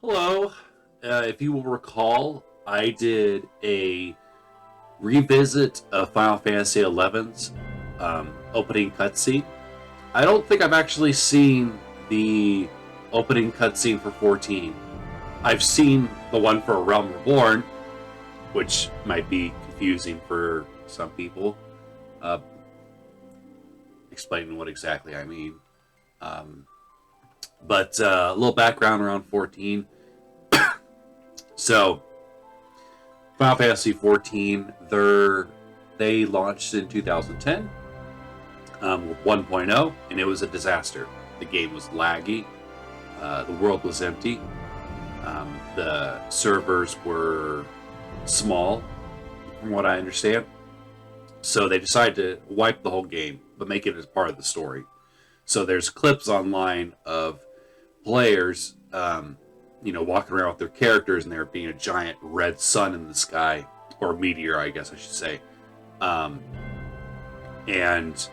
Hello. If you will recall, I did a revisit of Final Fantasy XI's opening cutscene. I don't think I've actually seen the opening cutscene for 14. I've seen the one for Realm Reborn, which might be confusing for some people. Uh, Explaining what exactly I mean. Um, but a little background around 14. So, Final Fantasy XIV, they launched in 2010 with 1.0, and it was a disaster. The game was laggy, the world was empty, the servers were small, from what I understand. So they decided to wipe the whole game, but make it as part of the story. So there's clips online of players walking around with their characters, and there being a giant red sun in the sky, or meteor, I guess I should say. And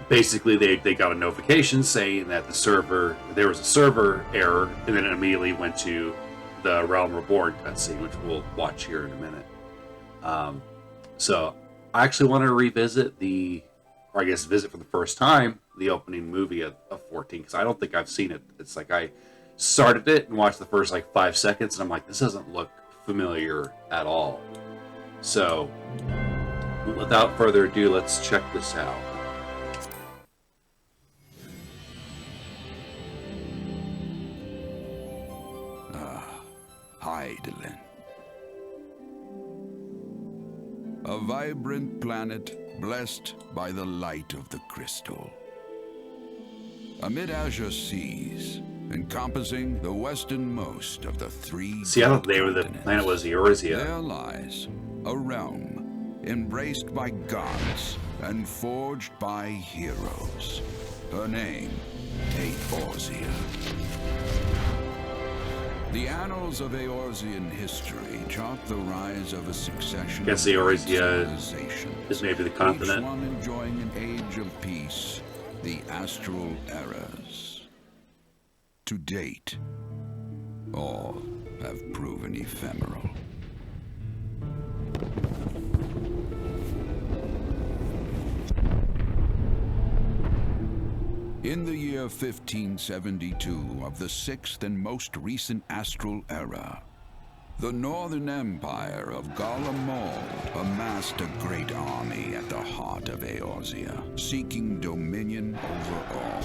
basically, they got a notification saying that there was a server error, and then it immediately went to the Realm Reborn cutscene, which we'll watch here in a minute. So I actually want to revisit visit for the first time, the opening movie of 14, because I don't think I've seen it. It's like I started it and watched the first 5 seconds, and I'm like, this doesn't look familiar at all. So without further ado, let's check this out. Hydaelyn. A vibrant planet blessed by the light of the crystal. Amid azure seas, encompassing the westernmost of the three. See, I thought the planet was Eorzea. There lies a realm embraced by gods and forged by heroes. Her name, Eorzea. The annals of Eorzean history chart the rise of a succession of civilizations, is maybe the continent. Each one enjoying an age of peace, the astral eras. To date, all have proven ephemeral. In the year 1572 of the sixth and most recent astral era, the Northern Empire of Golem amassed a great army at the heart of Eorzea, seeking dominion over all.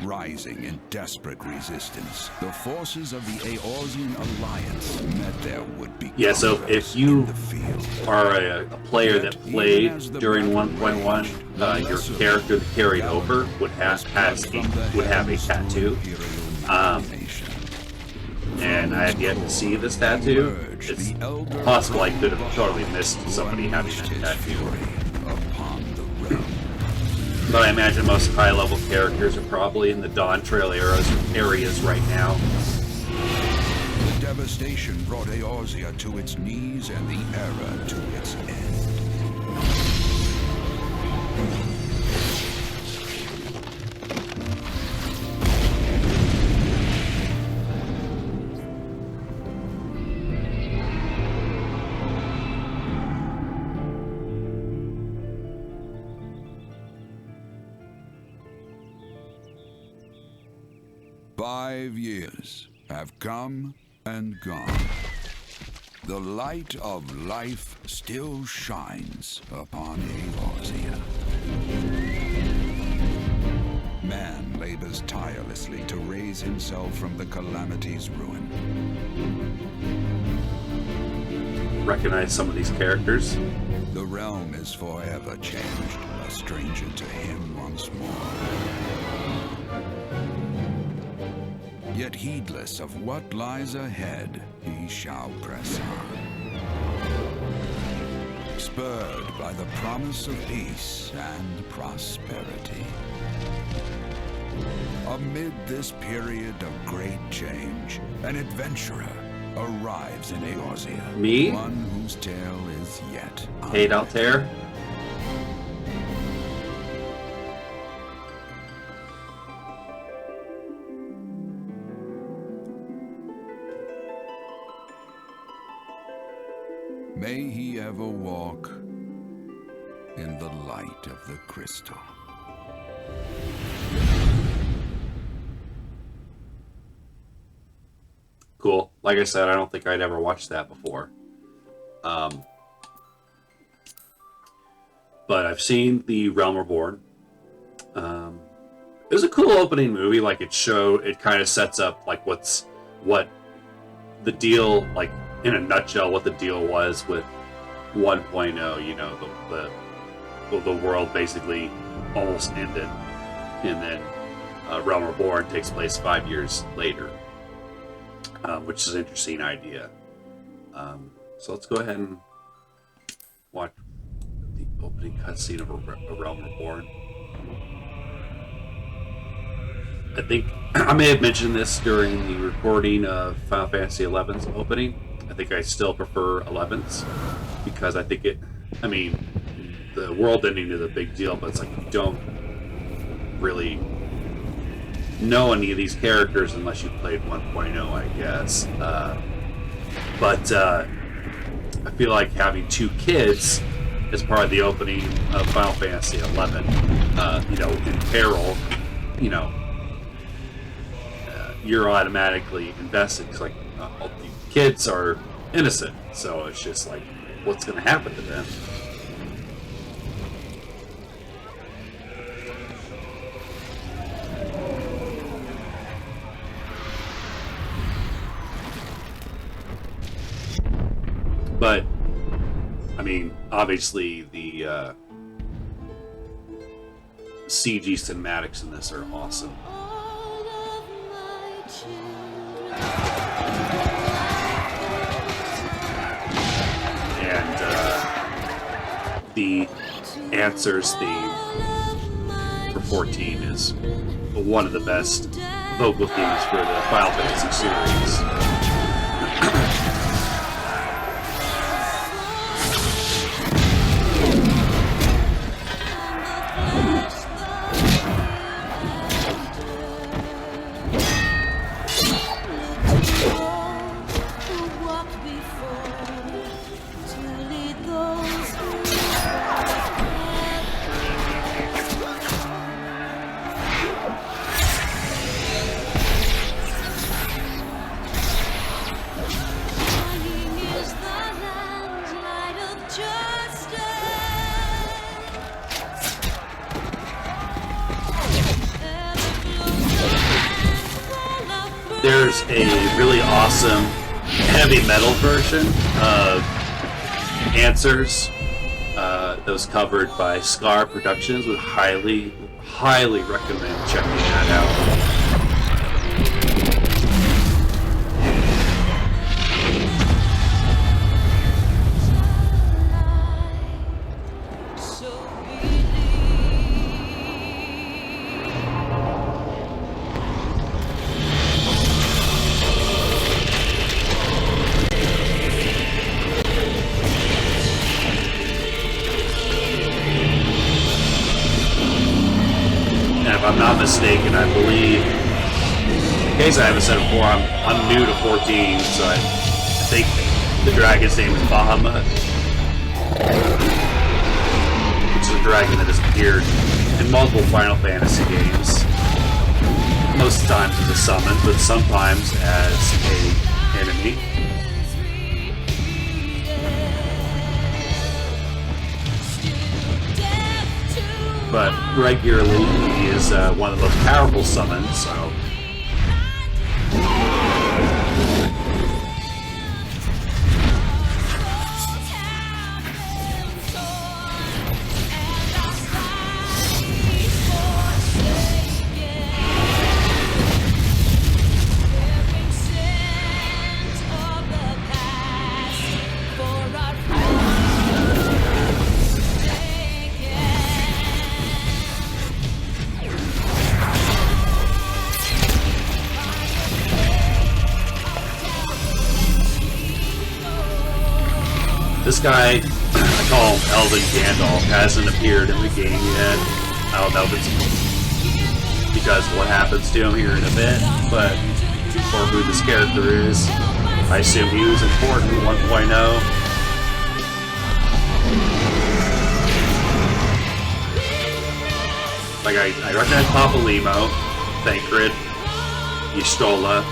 Rising in desperate resistance, the forces of the Eorzean Alliance met their would-be. Yeah, so if you are a player that played during 1.1, your character that carried over would have a tattoo. And I have yet to see this tattoo. It's possible I could have totally missed somebody having that tattoo. But I imagine most high-level characters are probably in the Dawn Trail areas right now. The devastation brought Eorzea to its knees and the era to its end. 5 years have come and gone. The light of life still shines upon Eorzea. Man labors tirelessly to raise himself from the calamity's ruin. Recognize some of these characters. The realm is forever changed, a stranger to him once more. Yet heedless of what lies ahead, he shall press on. Spurred by the promise of peace and prosperity. Amid this period of great change, an adventurer arrives in Eorzea. Me? One whose tale is yet Kate Altair. May he ever walk in the light of the crystal. Cool. Like I said, I don't think I'd ever watched that before. But I've seen The Realm Reborn. It was a cool opening movie. Like it kind of sets up like what the deal, like in a nutshell, what the deal was with 1.0. You know, the world basically almost ended, and then Realm Reborn takes place 5 years later, which is an interesting idea. So let's go ahead and watch the opening cutscene of A Realm Reborn. I think I may have mentioned this during the recording of Final Fantasy XI's opening. I think I still prefer 11's because I think the world ending is a big deal, but it's like you don't really know any of these characters unless you played 1.0, I guess. But I feel like having 2 kids as part of the opening of Final Fantasy XI, in peril, you're automatically invested because the kids are innocent, so it's just like, what's going to happen to them? But obviously the CG cinematics in this are awesome. And the Answers theme for 14 is one of the best vocal themes for the Final Fantasy series. There's a really awesome heavy metal version of Answers that was covered by Scar Productions. Would highly recommend checking that out. If I'm not mistaken, I believe, in case I haven't said it before, I'm new to 14, so I think the dragon's name is Bahamut, which is a dragon that has appeared in multiple Final Fantasy games. Most times as a summon, but sometimes as an enemy. But regularly he is one of the most powerful summons, so this guy, I call him Elven Gandalf, hasn't appeared in the game yet. I don't know if it's because of what happens to him here in a bit, but for who this character is, I assume he was important 1.0. Like I recognize Papalimo, Thancred, Y'shtola.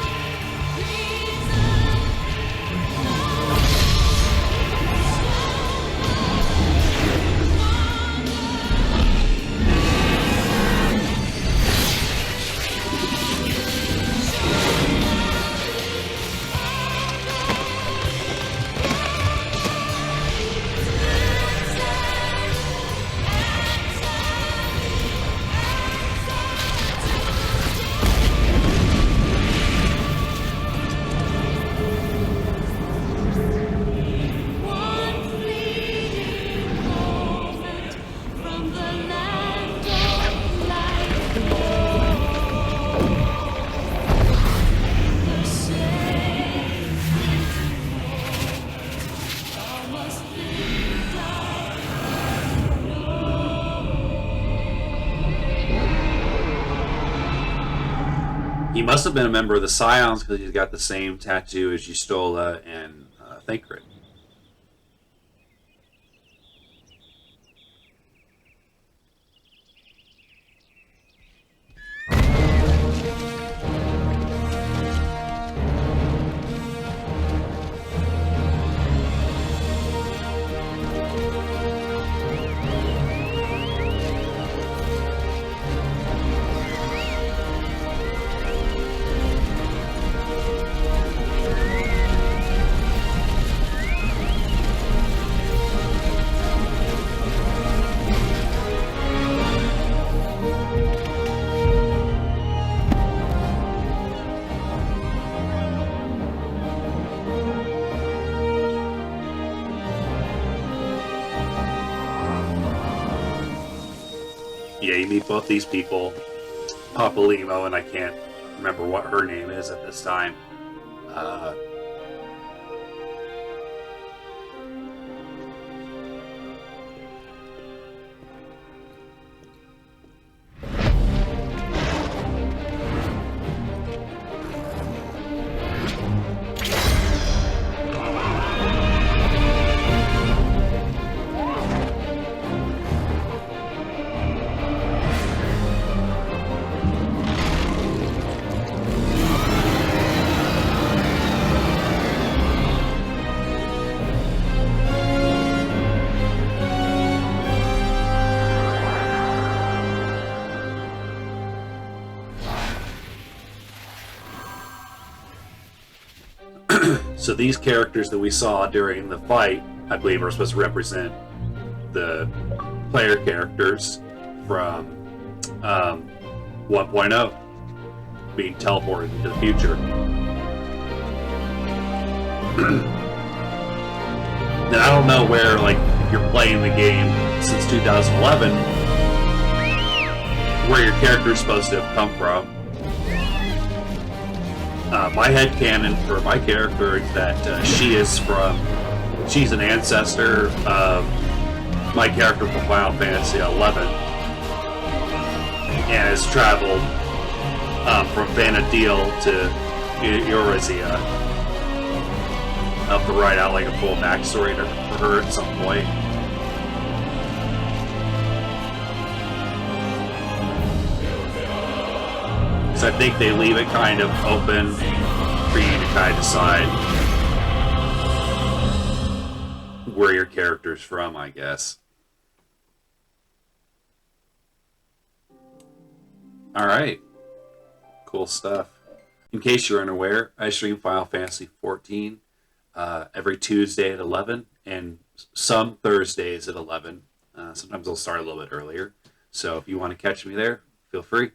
He must have been a member of the Scions because he's got the same tattoo as Y'shtola and Thancred. Yeah, you meet both these people, Papalimo, and I can't remember what her name is at this time. So these characters that we saw during the fight, I believe, are supposed to represent the player characters from 1.0 being teleported into the future. And I don't know where, like, you're playing the game since 2011, where your character is supposed to have come from. My headcanon for my character is that she's an ancestor of my character from Final Fantasy XII, and has traveled from Vana'diel to Eorzea. I'll have to write out like a full backstory for her at some point. So I think they leave it kind of open for you to kind of decide where your character's from, I guess. Alright. Cool stuff. In case you're unaware, I stream Final Fantasy XIV every Tuesday at 11 and some Thursdays at 11. Sometimes I'll start a little bit earlier. So if you want to catch me there, feel free.